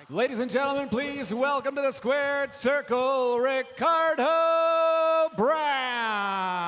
Ladies and gentlemen, please welcome to the squared circle, Ricardo Brown.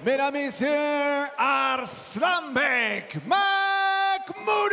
Mesdames, Messieurs, Arslanbek, Makhmudov!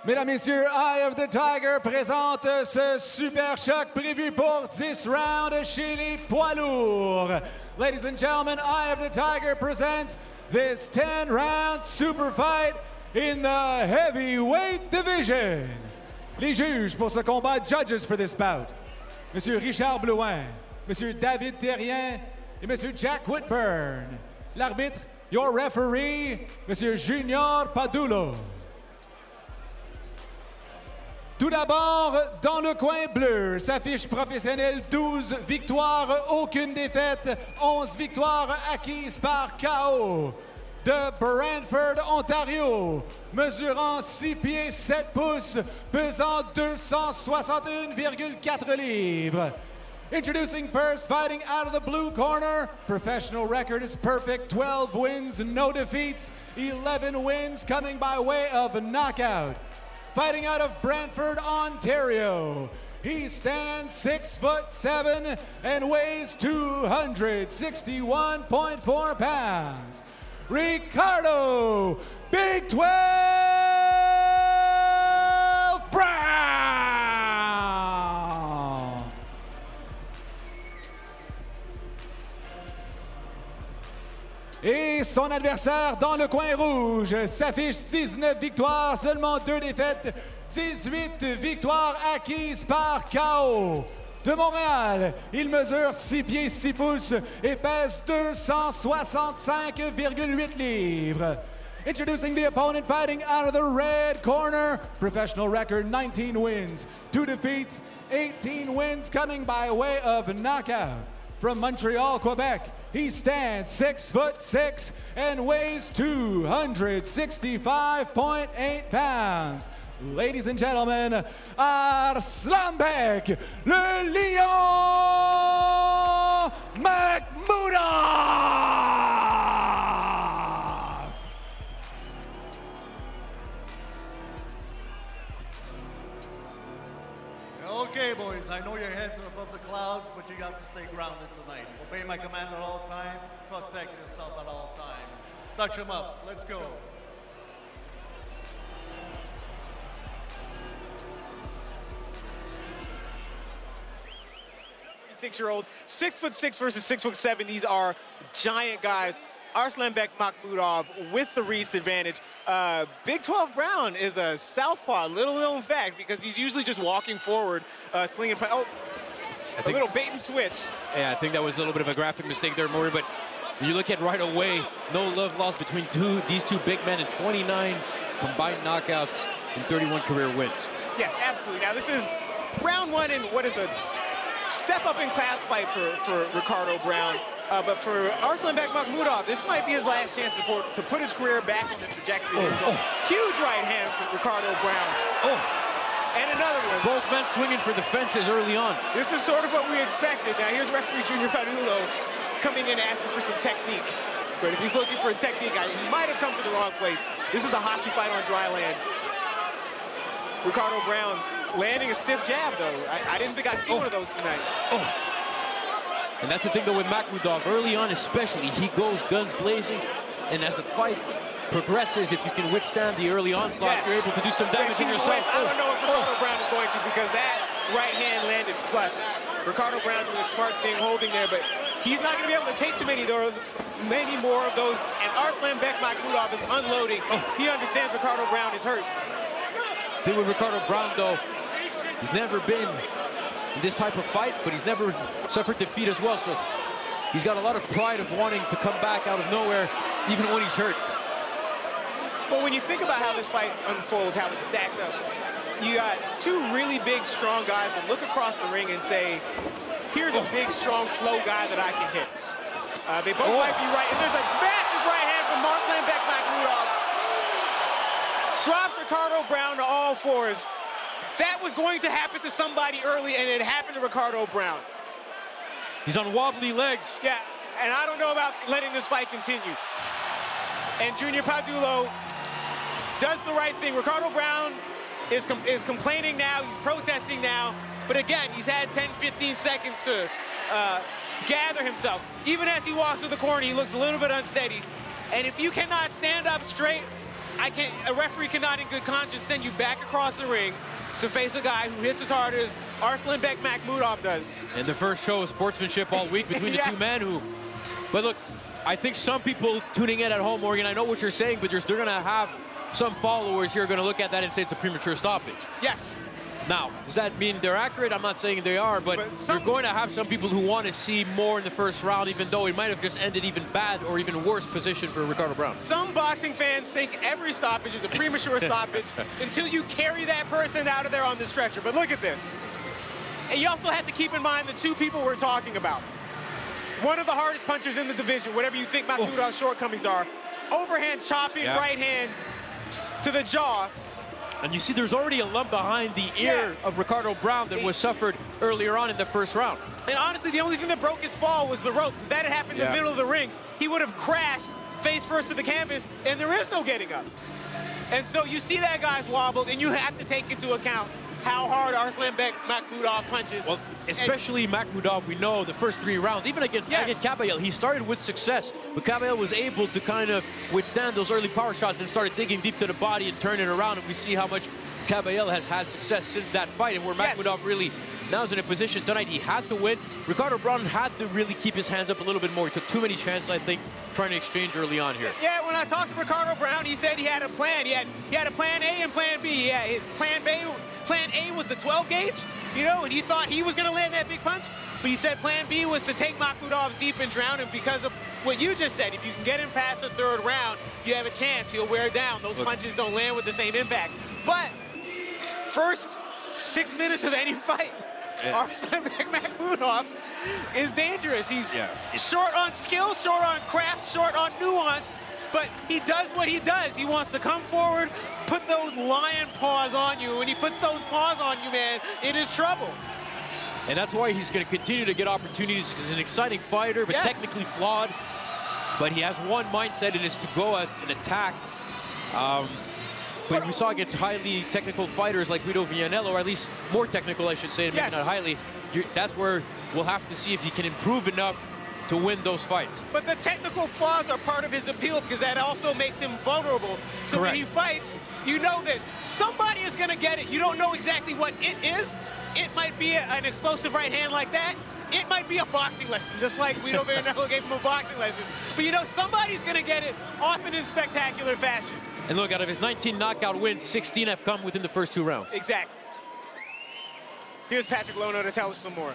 Mesdames, Messieurs, Eye of the Tiger présente ce super choc prévu pour 10 rounds chez les poids lourds. Ladies and gentlemen, Eye of the Tiger presents this 10-round super fight in the heavyweight division. Les juges pour ce combat, judges for this bout, Monsieur Richard Blouin, Monsieur David Terrien et Monsieur Jack Whitburn. L'arbitre, your referee, Monsieur Junior Padulo. Tout d'abord, dans le coin bleu, sa fiche professionnelle, 12 victoires, aucune défaite, 11 victoires acquises par KO. De Brantford, Ontario, mesurant 6 pieds 7 pouces, pesant 261,4 livres. Introducing first, fighting out of the blue corner, professional record is perfect, 12 wins, no defeats, 11 wins coming by way of knockout. Fighting out of Brantford, Ontario, he stands 6'7" and weighs 261.4 pounds. Ricardo, Big 12 Brown. Et son adversaire dans le coin rouge s'affiche 19 victoires, seulement 2 défaites, 18 victoires acquises par KO. De Montréal, il mesure 6 pieds 6 pouces et pèse 265,8 livres. Introducing the opponent, fighting out of the red corner, professional record 19 wins, 2 defeats, 18 wins coming by way of knockout. From Montreal, Quebec, he stands 6'6" and weighs 265.8 pounds. Ladies and gentlemen, Arslanbek, le Lion Makhmudov! Okay, boys, I know your heads are above the clouds, but you got to stay grounded tonight. Obey my command at all times. Protect yourself at all times. Touch him up. Let's go. Six-year-old, 6'6" versus 6'7". These are giant guys. Arslanbek Makhmudov with the reach advantage. Big 12 Brown is a southpaw, little known fact, because he's usually just walking forward, slinging. Oh, a little bait and switch. Yeah, I think that was a little bit of a graphic mistake there, Maury, but you look at right away, no love lost between these two big men, and 29 combined knockouts and 31 career wins. Yes, absolutely. Now this is round one in what is a step up in class fight for Ricardo Brown. But for Arslanbek Makhmudov, this might be his last chance to put his career back on the trajectory. Huge right hand from Ricardo Brown. And another one. Both men swinging for the fences early on. This is sort of what we expected. Now here's referee Junior Padullo coming in asking for some technique. But if he's looking for a technique, he might have come to the wrong place. This is a hockey fight on dry land. Ricardo Brown landing a stiff jab, though. I didn't think I'd see one of those tonight. Oh. And that's the thing, though, with Makhmudov. Early on, especially, he goes guns blazing. And as the fight progresses, if you can withstand the early onslaught, you're able to do some damage to yourself. I don't know if Ricardo Brown is going to, because that right hand landed flush. Ricardo Brown doing a smart thing holding there, but he's not going to be able to take too many more of those. And Arslanbek Makhmudov is unloading. He understands Ricardo Brown is hurt. The thing with Ricardo Brown, though, he's never been in this type of fight, but he's never suffered defeat as well. So he's got a lot of pride of wanting to come back out of nowhere, even when he's hurt. Well, when you think about how this fight unfolds, how it stacks up, you got two really big, strong guys that look across the ring and say, here's a big, strong, slow guy that I can hit. They both might be right. And there's a massive right hand from Arslanbek Makhmudov. Drops Ricardo Brown to all fours. That was going to happen to somebody early, and it happened to Ricardo Brown. He's on wobbly legs. Yeah, and I don't know about letting this fight continue. And Junior Padullo does the right thing. Ricardo Brown is complaining now, he's protesting now, but again, he's had 10, 15 seconds to gather himself. Even as he walks to the corner, he looks a little bit unsteady. And if you cannot stand up straight, a referee cannot in good conscience send you back across the ring to face a guy who hits as hard as Arslanbek Makhmudov does. And the first show of sportsmanship all week between the two men who... But look, I think some people tuning in at home, Morgan, I know what you're saying, but they're going to have some followers here are going to look at that and say it's a premature stoppage. Yes. Now, does that mean they're accurate? I'm not saying they are, but you're going to have some people who want to see more in the first round, even though it might have just ended even bad or even worse position for Ricardo Brown. Some boxing fans think every stoppage is a premature stoppage until you carry that person out of there on the stretcher. But look at this. And you also have to keep in mind the two people we're talking about. One of the hardest punchers in the division, whatever you think Makhmudov's shortcomings are. Overhand chopping right hand to the jaw. And you see there's already a lump behind the ear of Ricardo Brown that was suffered earlier on in the first round. And honestly, the only thing that broke his fall was the rope. If that had happened in the middle of the ring, he would have crashed face first to the canvas, and there is no getting up. And so you see that guy's wobbled, and you have to take into account how hard Arslanbek Makhmudov punches. Well, especially Makhmudov, we know the first 3 rounds, even against Kabayel, he started with success, but Kabayel was able to kind of withstand those early power shots and started digging deep to the body and turn it around, and we see how much Kabayel has had success since that fight, and where Makhmudov really now is in a position tonight, he had to win. Ricardo Brown had to really keep his hands up a little bit more. He took too many chances, I think, trying to exchange early on here. Yeah, when I talked to Ricardo Brown, he said he had a plan. He had a plan A and plan B. Yeah, his plan A was the 12 gauge, you know, and he thought he was going to land that big punch. But he said plan B was to take Makhmudov deep and drown him because of what you just said. If you can get him past the 3rd round, you have a chance. He'll wear down. Those punches don't land with the same impact. But first 6 minutes of any fight, Arslanbek Makhmudov is dangerous. He's short on skill, short on craft, short on nuance, but he does what he does. He wants to come forward, put those lion paws on you. When he puts those paws on you, man, it is trouble. And that's why he's going to continue to get opportunities, because he's an exciting fighter, but technically flawed. But he has one mindset, and it's to go at an attack. But we saw against highly technical fighters like Guido Vianello, or at least more technical, I should say, maybe not highly. That's where we'll have to see if he can improve enough to win those fights. But the technical flaws are part of his appeal, because that also makes him vulnerable. So when he fights, you know that somebody is going to get it. You don't know exactly what it is. It might be an explosive right hand like that. It might be a boxing lesson, just like Guido Vianello gave him a boxing lesson. But you know, somebody's going to get it, often in spectacular fashion. And look, out of his 19 knockout wins, 16 have come within the first 2 rounds. Exactly. Here's Patrick Lono to tell us some more.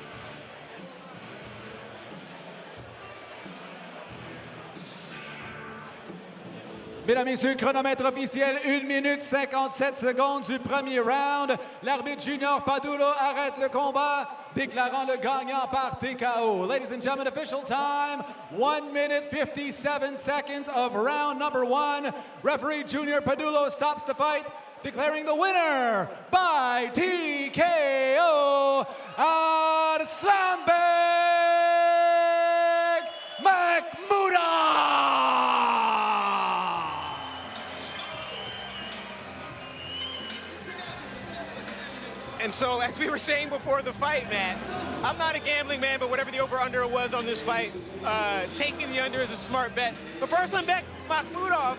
Mesdames, Messieurs, chronomètre officiel, 1 minute 57 secondes du premier round. L'arbitre Junior Padullo arrête le combat, déclarant le gagnant par TKO. Ladies and gentlemen, official time, 1 minute 57 seconds of round number 1. Referee Junior Padullo stops the fight declaring the winner by TKO, Arslanbek Makhmudov! And so, as we were saying before the fight, Matt, I'm not a gambling man, but whatever the over-under was on this fight, taking the under is a smart bet. But for Arslanbek Makhmudov,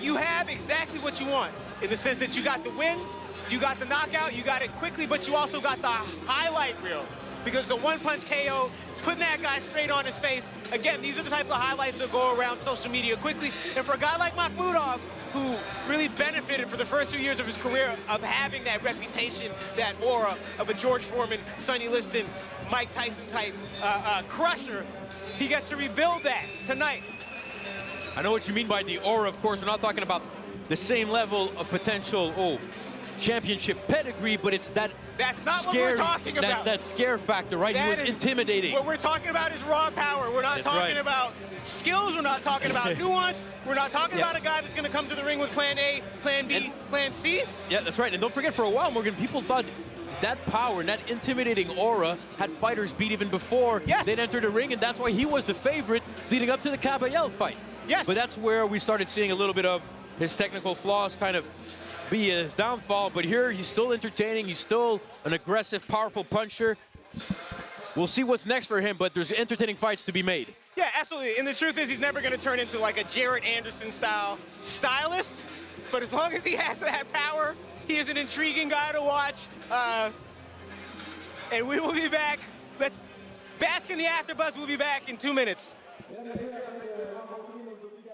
you have exactly what you want, in the sense that you got the win, you got the knockout, you got it quickly, but you also got the highlight reel, because it's a one-punch KO, putting that guy straight on his face. Again, these are the type of highlights that go around social media quickly. And for a guy like Makhmudov, who really benefited for the first few years of his career of having that reputation, that aura of a George Foreman, Sonny Liston, Mike Tyson type crusher, he gets to rebuild that tonight. I know what you mean by the aura. Of course, we're not talking about the same level of potential championship pedigree, but it's that That's not scary, what we're talking about. That's that scare factor, right? That he was intimidating. What we're talking about is raw power. We're not talking about skills. We're not talking about nuance. We're not talking about a guy that's going to come to the ring with plan A, plan B, plan C. Yeah, that's right. And don't forget, for a while, Morgan, people thought that power and that intimidating aura had fighters beat even before they'd enter the ring, and that's why he was the favorite leading up to the Caballel fight. Yes. But that's where we started seeing a little bit of his technical flaws kind of be his downfall. But here, he's still entertaining. He's still an aggressive, powerful puncher. We'll see what's next for him, but there's entertaining fights to be made. Yeah, absolutely. And the truth is, he's never going to turn into like a Jarrett Anderson style stylist. But as long as he has that power, he is an intriguing guy to watch. And we will be back. Let's bask in the afterbuzz. We'll be back in 2 minutes.